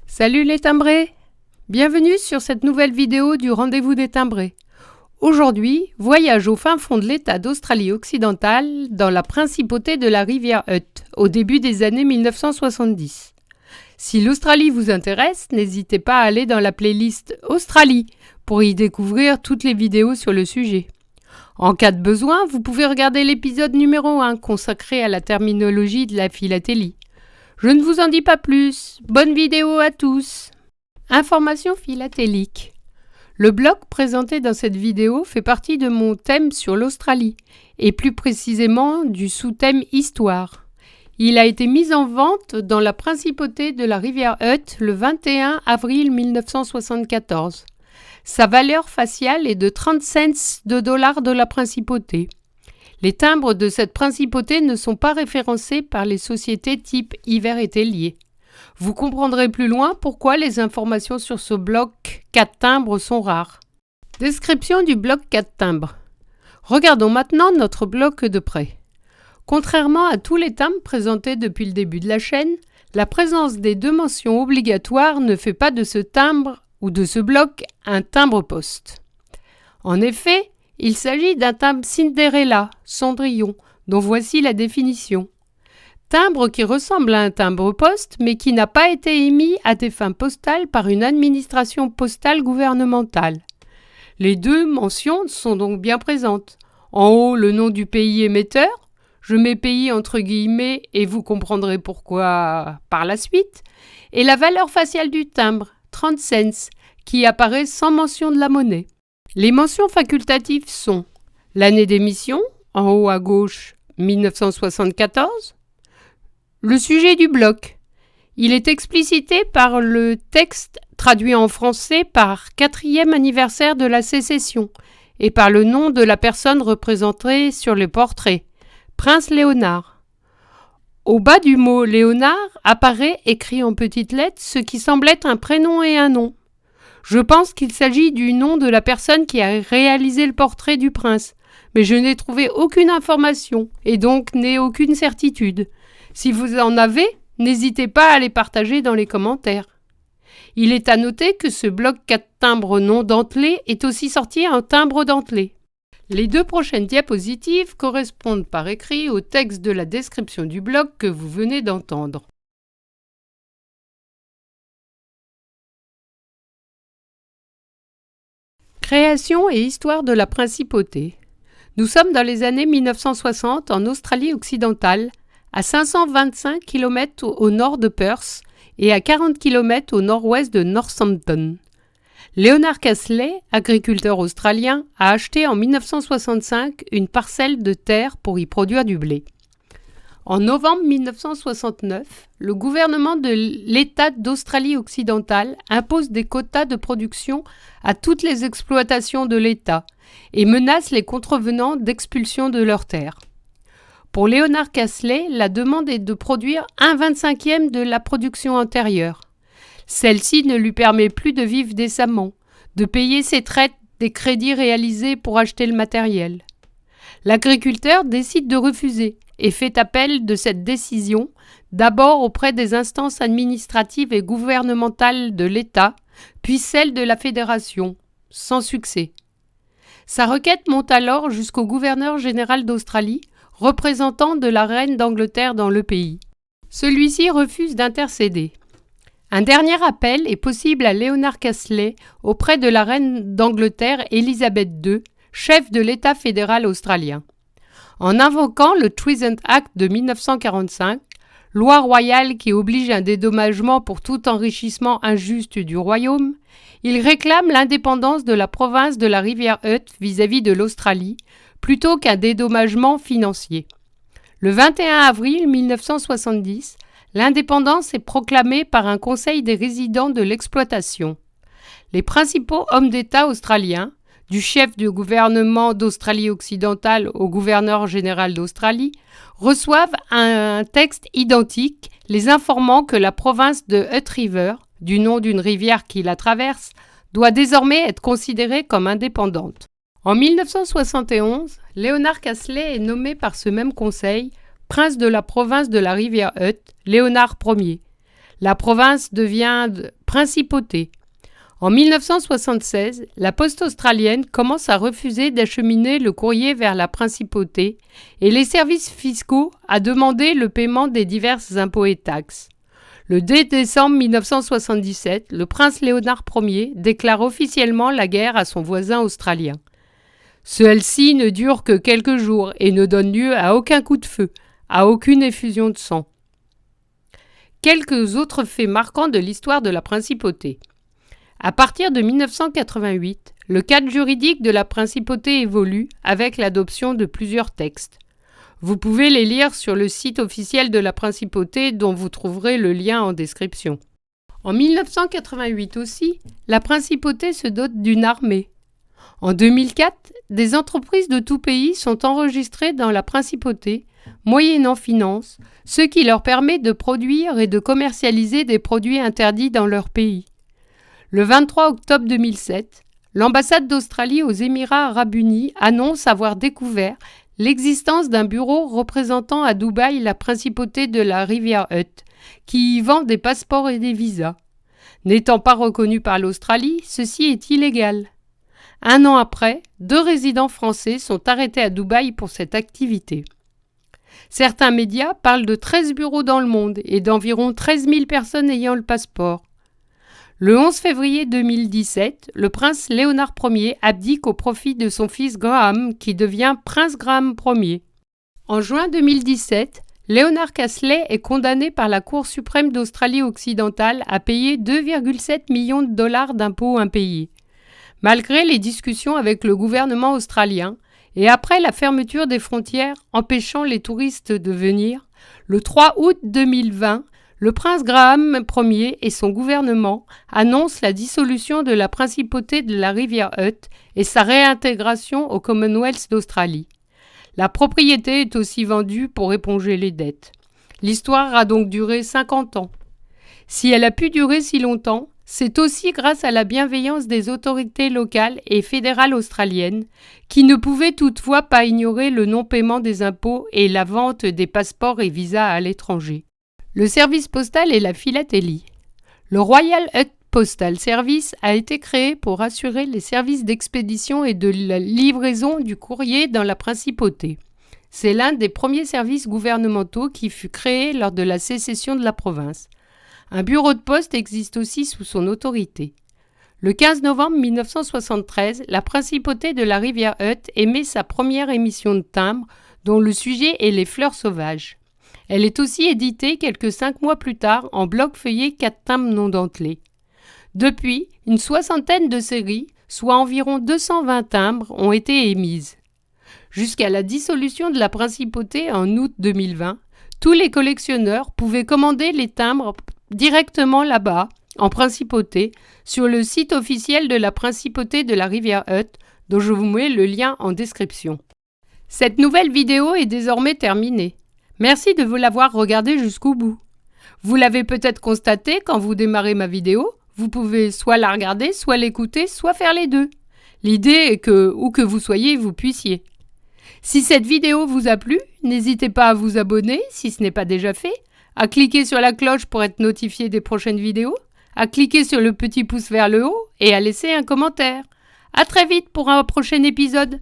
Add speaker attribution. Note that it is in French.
Speaker 1: Salut les timbrés! Bienvenue sur cette nouvelle vidéo du Rendez-vous des timbrés. Aujourd'hui, voyage au fin fond de l'État d'Australie occidentale, dans la principauté de la rivière Hutt, au début des années 1970. Si l'Australie vous intéresse, n'hésitez pas à aller dans la playlist Australie pour y découvrir toutes les vidéos sur le sujet. En cas de besoin, vous pouvez regarder l'épisode numéro 1 consacré à la terminologie de la philatélie. Je ne vous en dis pas plus. Bonne vidéo à tous. Information philatélique. Le blog présenté dans cette vidéo fait partie de mon thème sur l'Australie, et plus précisément du sous-thème Histoire. Il a été mis en vente dans la principauté de la rivière Hutt le 21 avril 1974. Sa valeur faciale est de 30 cents de dollars de la principauté. Les timbres de cette principauté ne sont pas référencés par les sociétés type hiver-été liées. Vous comprendrez plus loin pourquoi les informations sur ce bloc 4 timbres sont rares. Description du bloc 4 timbres. Regardons maintenant notre bloc de près. Contrairement à tous les timbres présentés depuis le début de la chaîne, la présence des deux mentions obligatoires ne fait pas de ce timbre ou de ce bloc un timbre-poste. En effet, il s'agit d'un timbre Cinderella, Cendrillon, dont voici la définition. Timbre qui ressemble à un timbre-poste, mais qui n'a pas été émis à des fins postales par une administration postale gouvernementale. Les deux mentions sont donc bien présentes. En haut, le nom du pays émetteur. Je mets pays entre guillemets et vous comprendrez pourquoi par la suite. Et la valeur faciale du timbre, 30 cents, qui apparaît sans mention de la monnaie. Les mentions facultatives sont l'année d'émission, en haut à gauche, 1974. Le sujet du bloc. Il est explicité par le texte traduit en français par 4e anniversaire de la sécession et par le nom de la personne représentée sur le portrait, Prince Léonard. Au bas du mot Léonard apparaît écrit en petites lettres ce qui semble être un prénom et un nom. Je pense qu'il s'agit du nom de la personne qui a réalisé le portrait du prince, mais je n'ai trouvé aucune information et donc n'ai aucune certitude. Si vous en avez, n'hésitez pas à les partager dans les commentaires. Il est à noter que ce bloc 4 timbres non dentelé est aussi sorti en timbre dentelé. Les deux prochaines diapositives correspondent par écrit au texte de la description du bloc que vous venez d'entendre. Création et histoire de la principauté. Nous sommes dans les années 1960 en Australie occidentale, à 525 km au nord de Perth et à 40 km au nord-ouest de Northampton. Leonard Castley, agriculteur australien, a acheté en 1965 une parcelle de terre pour y produire du blé. En novembre 1969, le gouvernement de l'État d'Australie occidentale impose des quotas de production à toutes les exploitations de l'État et menace les contrevenants d'expulsion de leurs terres. Pour Leonard Castley, la demande est de produire 1/25e de la production antérieure. Celle-ci ne lui permet plus de vivre décemment, de payer ses traites des crédits réalisés pour acheter le matériel. L'agriculteur décide de refuser et fait appel de cette décision, d'abord auprès des instances administratives et gouvernementales de l'État, puis celles de la Fédération, sans succès. Sa requête monte alors jusqu'au gouverneur général d'Australie, représentant de la reine d'Angleterre dans le pays. Celui-ci refuse d'intercéder. Un dernier appel est possible à Leonard Castley auprès de la reine d'Angleterre Élisabeth II, chef de l'État fédéral australien. En invoquant le Treason Act de 1945, loi royale qui oblige un dédommagement pour tout enrichissement injuste du royaume, il réclame l'indépendance de la province de la rivière Hutt vis-à-vis de l'Australie, plutôt qu'un dédommagement financier. Le 21 avril 1970, l'indépendance est proclamée par un conseil des résidents de l'exploitation. Les principaux hommes d'État australiens, du chef du gouvernement d'Australie occidentale au gouverneur général d'Australie, reçoivent un texte identique les informant que la province de Hutt River, du nom d'une rivière qui la traverse, doit désormais être considérée comme indépendante. En 1971, Leonard Castley est nommé par ce même conseil prince de la province de la rivière Hutt, Léonard Ier. La province devient principauté. En 1976, la poste australienne commence à refuser d'acheminer le courrier vers la principauté et les services fiscaux à demander le paiement des divers impôts et taxes. Le 2 décembre 1977, le prince Léonard Ier déclare officiellement la guerre à son voisin australien. Celle-ci ne dure que quelques jours et ne donne lieu à aucun coup de feu, à aucune effusion de sang. Quelques autres faits marquants de l'histoire de la principauté. À partir de 1988, le cadre juridique de la principauté évolue avec l'adoption de plusieurs textes. Vous pouvez les lire sur le site officiel de la principauté dont vous trouverez le lien en description. En 1988 aussi, la principauté se dote d'une armée. En 2004, des entreprises de tout pays sont enregistrées dans la principauté, moyennant finance, ce qui leur permet de produire et de commercialiser des produits interdits dans leur pays. Le 23 octobre 2007, l'ambassade d'Australie aux Émirats arabes unis annonce avoir découvert l'existence d'un bureau représentant à Dubaï la principauté de la Rivière Hutt, qui y vend des passeports et des visas. N'étant pas reconnu par l'Australie, ceci est illégal. Un an après, 2 résidents français sont arrêtés à Dubaï pour cette activité. Certains médias parlent de 13 bureaux dans le monde et d'environ 13 000 personnes ayant le passeport. Le 11 février 2017, le prince Léonard Ier abdique au profit de son fils Graham, qui devient prince Graham Ier. En juin 2017, Leonard Castley est condamné par la Cour suprême d'Australie occidentale à payer 2,7 millions de dollars d'impôts impayés. Malgré les discussions avec le gouvernement australien et après la fermeture des frontières empêchant les touristes de venir, le 3 août 2020, le prince Graham Ier et son gouvernement annoncent la dissolution de la principauté de la Rivière Hutt et sa réintégration au Commonwealth d'Australie. La propriété est aussi vendue pour éponger les dettes. L'histoire a donc duré 50 ans. Si elle a pu durer si longtemps, c'est aussi grâce à la bienveillance des autorités locales et fédérales australiennes, qui ne pouvaient toutefois pas ignorer le non-paiement des impôts et la vente des passeports et visas à l'étranger. Le service postal et la philatélie. Le Royal Hutt Postal Service a été créé pour assurer les services d'expédition et de la livraison du courrier dans la principauté. C'est l'un des premiers services gouvernementaux qui fut créé lors de la sécession de la province. Un bureau de poste existe aussi sous son autorité. Le 15 novembre 1973, la principauté de la Rivière Hutt émet sa première émission de timbres, dont le sujet est les fleurs sauvages. Elle est aussi éditée quelques 5 mois plus tard en bloc feuillé 4 timbres non dentelés. Depuis, une soixantaine de séries, soit environ 220 timbres, ont été émises. Jusqu'à la dissolution de la principauté en août 2020, tous les collectionneurs pouvaient commander les timbres directement là-bas, en principauté, sur le site officiel de la principauté de la Rivière Hutt, dont je vous mets le lien en description. Cette nouvelle vidéo est désormais terminée. Merci de vous l'avoir regardée jusqu'au bout. Vous l'avez peut-être constaté quand vous démarrez ma vidéo, vous pouvez soit la regarder, soit l'écouter, soit faire les deux. L'idée est que, où que vous soyez, vous puissiez. Si cette vidéo vous a plu, n'hésitez pas à vous abonner si ce n'est pas déjà fait, à cliquer sur la cloche pour être notifié des prochaines vidéos, à cliquer sur le petit pouce vers le haut et à laisser un commentaire. À très vite pour un prochain épisode.